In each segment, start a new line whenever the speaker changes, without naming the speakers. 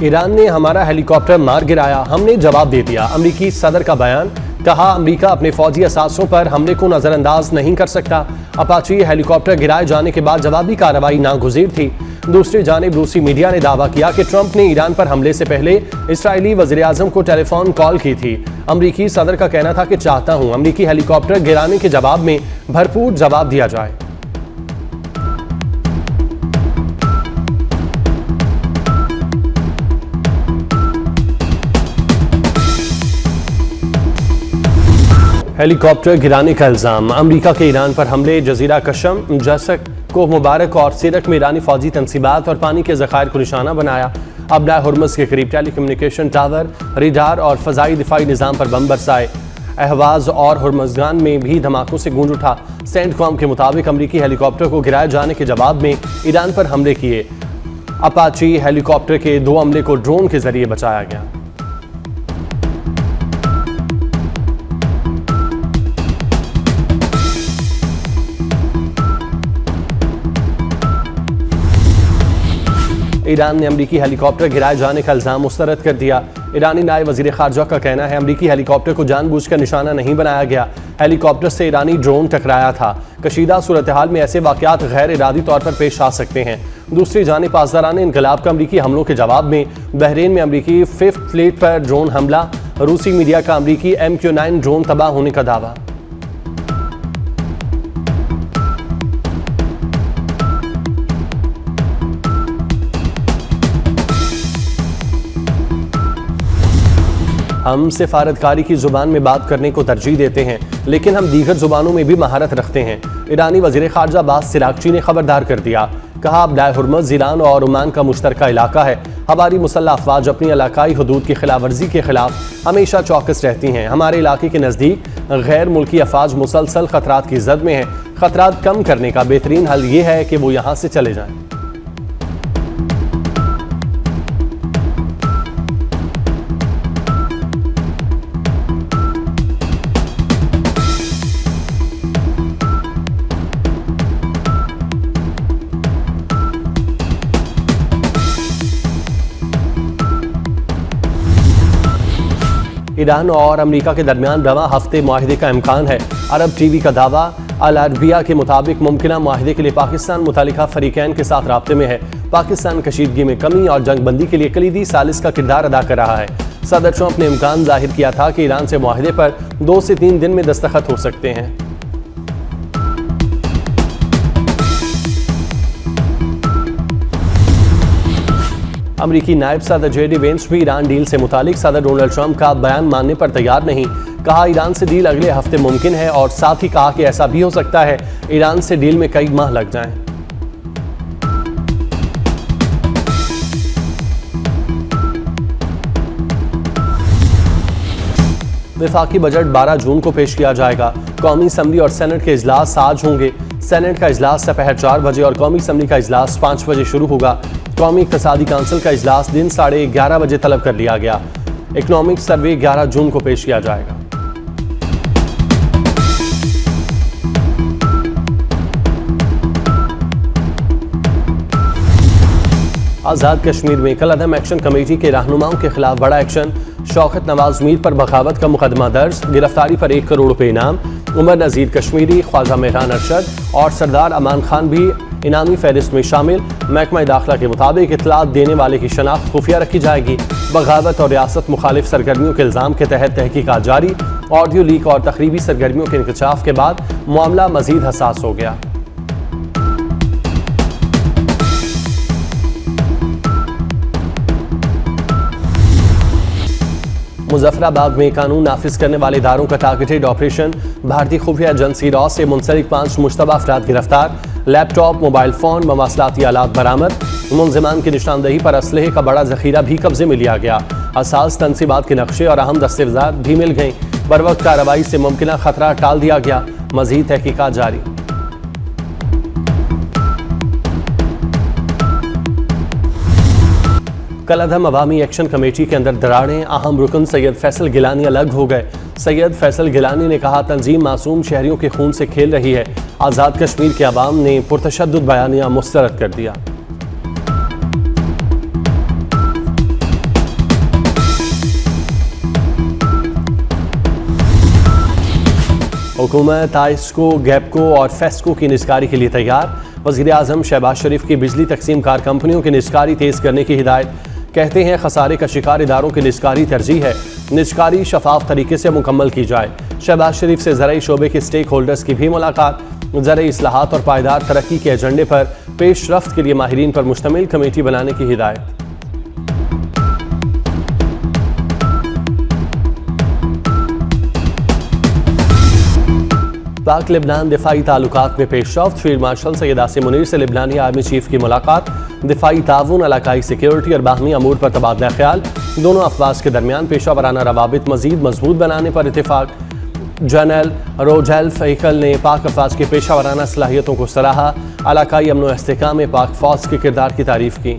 Iran ने हमारा helicopter मार गिराया, हमने जवाब दे दिया। अमरीकी सदर का बयान। कहा, अमरीका अपने फौजी असासों पर हमले को नजरअंदाज नहीं कर सकता। अपाची हेलीकॉप्टर गिराए जाने के बाद जवाबी कार्रवाई नागुज़ीर थी। दूसरी जानिब रूसी मीडिया ने दावा किया कि ट्रंप ने ईरान पर हमले से पहले इस्राएली वज़ीर-ए-आज़म को टेलीफोन कॉल की थी। अमरीकी सदर का कहना था कि चाहता हूं अमरीकी हेलीकॉप्टर गिराने के जवाब में भरपूर जवाब दिया जाए। हेलीकॉप्टर गिराने का इल्जाम। अमरीका के ईरान पर हमले, जजीरा कशम, जसक को मुबारक और सिरक में ईरानी फौजी तनसीबात और पानी के ज़खायर को निशाना बनाया। अबनाए हुर्मुज़ के करीब टेलीकम्युनिकेशन टावर, रेडार और फ़ज़ाई दिफाई निज़ाम पर बम बरसाए। अहवाज और हुर्मुज़गान में भी धमाकों से गूंज उठा। सेंटकॉम के मुताबिक अमरीकी हेलीकॉप्टर को गिराए जाने के जवाब में ईरान पर हमले किए। अपाची हेलीकॉप्टर के 2 अमले को ड्रोन के जरिए बचाया गया। ईरान ने अमरीकी हेलीकॉप्टर गिराए जाने का इल्जाम मुस्तरद कर दिया। ईरानी नायब वज़ीर ख़ारजा का कहना है, अमरीकी हेलीकॉप्टर को जानबूझकर निशाना नहीं बनाया गया। हेलीकॉप्टर से ईरानी ड्रोन टकराया था। कशीदा सूरत हाल में ऐसे वाक़यात गैर इरादी तौर पर पेश आ सकते हैं। दूसरी जानिब पासदारान इनकलाब का अमरीकी हमलों के जवाब में बहरीन में अमरीकी 5th फ्लीट पर ड्रोन हमला। रूसी मीडिया का अमरीकी MQ-9 ड्रोन तबाह होने का दावा। हम सिफारतकारी की ज़ुबान में बात करने को तरजीह देते हैं, लेकिन हम दीगर ज़ुबानों में भी महारत रखते हैं। ईरानी वज़ीर ख़ारजा अब्बास सिरागची ने खबरदार कर दिया। कहा, अबनाए हुर्मुज़ ईरान और ओमान का मुश्तरका इलाका है। हमारी मुसल्लह अफ़वाज अपनी इलाकाई हदूद की खिलाफ वर्जी के खिलाफ हमेशा चौकस रहती हैं। हमारे इलाके के नज़दीक गैर मुल्की अफ़वाज मुसलसल ख़तरात की ज़द में हैं। ख़तरात कम करने का बेहतरीन हल ये है कि वो यहाँ से चले जाएँ। ईरान और अमरीका के दरमियान रवां हफ्ते मुआहिदे का इम्कान है। अरब टीवी का दावा। अल अरबिया के मुताबिक मुमकिना मुआहिदे के लिए पाकिस्तान मुतालिका फरीकैन के साथ राब्ते में है। पाकिस्तान कशीदगी में कमी और जंगबंदी के लिए कलीदी सालिस का किरदार अदा कर रहा है। सदर ट्रंप ने इम्कान जाहिर किया था कि ईरान से मुआहिदे पर 2 से 3 दिन में दस्तखत हो सकते हैं। अमरीकी नायब सदर JD वेंस भी ईरान डील से मुतालिक सदर डोनाल्ड ट्रंप का बयान मानने पर तैयार नहीं। कहा, ईरान से डील अगले हफ्ते मुमकिन है और साथ ही कहा कि ऐसा भी हो सकता है ईरान से डील में कई माह लग जाएं। वफाकी बजट 12 जून को पेश किया जाएगा। कौमी असम्बली और सेनेट के इजलास आज होंगे। सेनेट का इजलास दोपहर 4 बजे और कौमी असम्बली का इजलास 5 बजे शुरू होगा। कौमी इक़्तिसादी काउंसिल का इजलास दिन 11:30 बजे तलब कर लिया गया। इकनॉमिक सर्वे 11 जून को पेश किया जाएगा। आज़ाद कश्मीर में कल अदम एक्शन कमेटी के रहनुमाओं के खिलाफ बड़ा एक्शन। शौकत नवाज मीर पर बगावत का मुकदमा दर्ज। गिरफ्तारी पर 1 करोड़ रुपए इनाम। उमर नज़ीर कश्मीरी, ख्वाजा मेहरान अरशद और सरदार अमान खान भी इनामी फहरिस्त में शामिल। महकमा दाखिला के मुताबिक इतलात देने वाले की शनाख्त खुफिया रखी जाएगी। बगावत और रियासत मुखालिफ सरगर्मियों के इल्ज़ाम के तहत तहकीकात जारी। ऑडियो लीक और तखरीबी सरगर्मियों के इंकशाफ के बाद मामला मजीद हसास हो गया। मुजफ्फराबाद में कानून नाफिज करने वाले इदारों का टारगेटेड ऑपरेशन। भारतीय खुफिया एजेंसी रॉ से मुंसलिक 5 मुश्तबा अफराद गिरफ्तार। लैपटॉप, मोबाइल फ़ोन, मवासलाती आलात बरामद। मुलजिमान की निशानदही पर असलहे का बड़ा जखीरा भी कब्जे में लिया गया। असास तनसीबात के नक्शे और अहम दस्तावेज़ात भी मिल गए। बरवक्त कार्रवाई से मुमकिना खतरा टाल दिया गया। मजीद तहकीकात जारी। कल अदम अवामी एक्शन कमेटी के अंदर दरारें। अहम रुकन सैयद फैसल गिलानी अलग हो गए। सैयद फैसल गिलानी ने कहा, तंजीम मासूम शहरियों के खून से खेल रही है। आज़ाद कश्मीर के अवाम ने पुरतशद्दुद बयानिया मुस्तरद कर दिया। हुकूमत आइस्को, गैपको और फेस्को की निस्कारी के लिए तैयार। वज़ीर-ए-आज़म शहबाज शरीफ की बिजली तकसीम कार कंपनियों की निस्कारी तेज़ करने की हिदायत। कहते हैं खसारे का शिकार इदारों की निस्कारी तरजीह है, निस्कारी शफाफ तरीके से मुकम्मल की जाए। शहबाज शरीफ से ज़राई शोबे के स्टेक होल्डर्स की भी मुलाकात। ज़राई इस्लाहात और पायदार तरक्की के एजेंडे पर पेशरफ्त के लिए माहिरीन पर मुश्तमिल कमेटी बनाने की हिदायत। पाक लेबनान दिफाई ताल्लुकात में पेशरफ्त। फील्ड मार्शल सैयद आसिम मुनीर से लेबनानी आर्मी चीफ की मुलाकात। दिफाई ताउन, इलाकाई सिक्योरिटी और बाहमी अमूर पर तबादला ख्याल। दोनों अफवाज के दरमियान पेशा वराना रवाबित मजीद मजबूत बनाने पर इत्तेफाक। जनरल रोजेल्फ ऐकल ने पाक अफवाज की पेशा वराना सलाहियतों को सराहा। इलाकाई अमन व इस्तेहकाम में पाक फौज के किरदार की तारीफ की।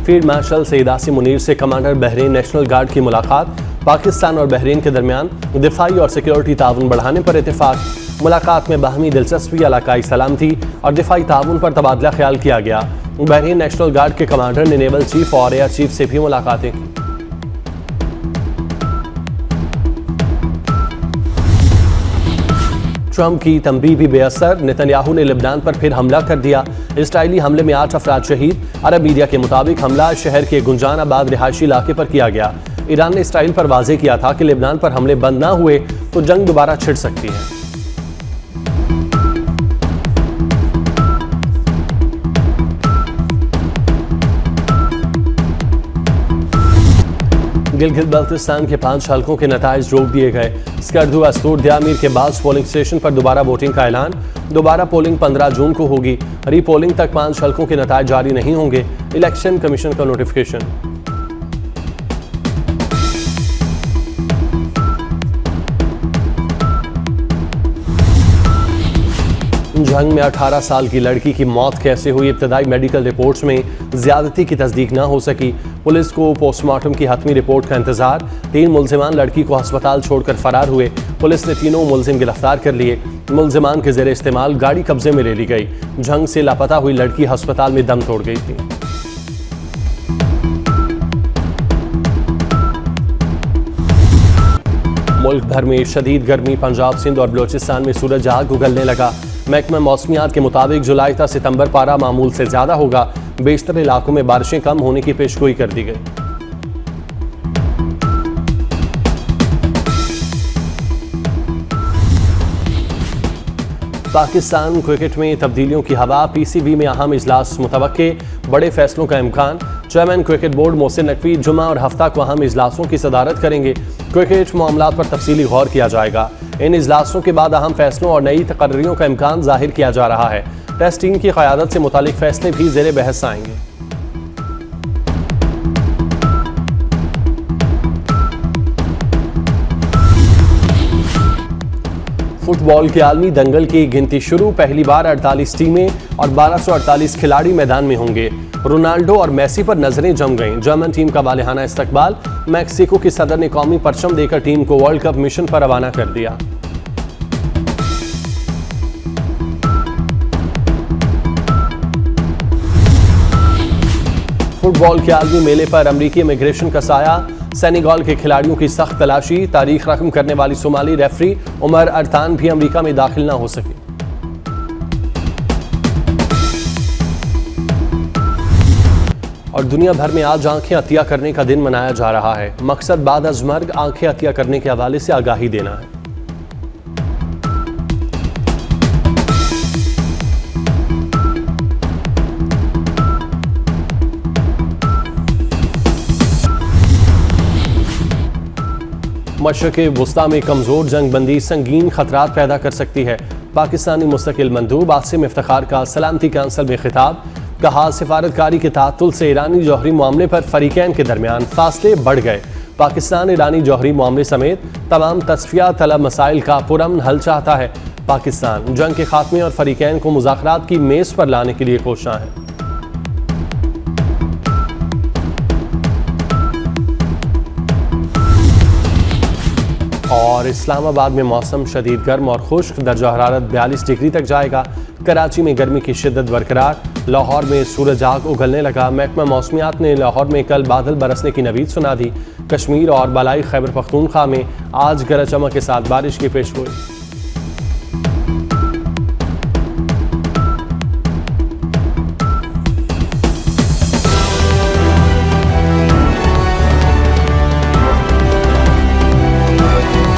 फील्ड मार्शल सैयद आसिम मुनीर से कमांडर बहरीन नेशनल गार्ड की मुलाकात। पाकिस्तान और बहरीन के दरमियान दिफाई और सिक्योरिटी ताउन बढ़ाने पर इत्तेफाक। मुलाकात में बाहमी दिलचस्पी, इलाकाई सलामती और दिफाई ताउन पर तबादला ख्याल किया गया। बहरीन नेशनल गार्ड के कमांडर ने नेवल चीफ और एयर चीफ से भी मुलाकातें की। ट्रंप की तंबीह भी बेअसर। नेतन्याहू ने लेबनान पर फिर हमला कर दिया। इसराइली हमले में 8 अफराद शहीद। अरब मीडिया के मुताबिक हमला शहर के गुंजानाबाद रिहायशी इलाके पर किया गया। ईरान ने इसराइल पर वाजे किया था कि लेबनान पर हमले बंद न हुए तो जंग दोबारा छिड़ सकती है। गिलगित बल्तिस्तान के 5 हलकों के नताइज रोक दिए गए। स्कर्दू, अस्तूर, दियामीर के बाद पोलिंग स्टेशन पर दोबारा वोटिंग का ऐलान। दोबारा पोलिंग 15 जून को होगी। रीपोलिंग तक 5 हलकों के नताइज जारी नहीं होंगे। इलेक्शन कमीशन का नोटिफिकेशन। जंग में 18 साल की लड़की की मौत कैसे हुई? इब्तदाई मेडिकल रिपोर्ट्स में ज्यादती की तस्दीक न हो सकी। पुलिस को पोस्टमार्टम की हतमी रिपोर्ट का इंतजार। 3 मुल्जिमान लड़की को अस्पताल छोड़कर फरार हुए। पुलिस ने तीनों मुल्जिम गिरफ्तार कर लिए। मुल्जिमान के जेर इस्तेमाल गाड़ी कब्जे में ले ली गई। जंग से लापता हुई लड़की अस्पताल में दम तोड़ गई थी। मुल्क भर में शदीद गर्मी। पंजाब, सिंध और बलोचिस्तान में सूरज आग उगलने लगा। महकमा मौसमियात के मुताबिक जुलाई था सितंबर पारा मामूल से ज्यादा होगा। बेशतर इलाकों में बारिशें कम होने की पेशगोई कर दी गई। पाकिस्तान क्रिकेट में तब्दीलियों की हवा। पीसीबी में अहम इजलास मुतवक्के। बड़े फैसलों का इम्कान। Chairman cricket board Mohsin Naqvi जुमा और हफ्ता को अहम इजलासों की सदारत करेंगे। क्रिकेट मामलात पर तफसीली गौर किया जाएगा। इन इजलासों के बाद अहम फैसलों और नई तकर्रियों का इम्कान जाहिर किया जा रहा है। टेस्ट टीम की क़यादत से मुतालिक फैसले भी ज़ेरे बहस आएंगे। फुटबॉल के आलमी दंगल की गिनती शुरू। पहली बार 48 टीमें और 1248 खिलाड़ी मैदान में होंगे। रोनाल्डो और मेसी पर नजरें जम गईं। जर्मन टीम का वालिहाना इस्तकबाल। मैक्सिको के सदर ने कौमी परचम देकर टीम को वर्ल्ड कप मिशन पर रवाना कर दिया। फुटबॉल के आलमी मेले पर अमरीकी इमिग्रेशन का साया। सेनेगल के खिलाड़ियों की सख्त तलाशी। तारीख रकम करने वाली सोमाली रेफरी उमर अरतान भी अमेरिका में दाखिल न हो सके। और दुनिया भर में आज आंखें अतिया करने का दिन मनाया जा रहा है। मकसद बाद अज मर्ग आंखें अतिया करने के हवाले से आगाही देना है। मशरक़े वुस्ता में कमज़ोर जंग बंदी संगीन खतरात पैदा कर सकती है। पाकिस्तानी मुस्तकिल मंदूब आसिम इफ्तिखार का सलामती काउंसिल में खिताब। कहा, सिफारतकारी के तातुल से ईरानी जौहरी मामले पर फरीकैन के दरमियान फासले बढ़ गए। पाकिस्तान ईरानी जौहरी मामले समेत तमाम तस्फिया तलब मसाइल का पुरअमन हल चाहता है। पाकिस्तान जंग के खात्मे और फरीकैन को मुज़ाकरात की मेज़ पर लाने के लिए कोशां है। और इस्लामाबाद में मौसम शदीद गर्म और खुश्क। दर्जा हरारत 42 डिग्री तक जाएगा। कराची में गर्मी की शिद्दत बरकरार। लाहौर में सूरज आग उगलने लगा। महकमा मौसमियात ने लाहौर में कल बादल बरसने की नवीद सुना दी। कश्मीर और बलाई खैबर पख्तूनख्वा में आज गरज चमक के साथ बारिश की पेशगोई।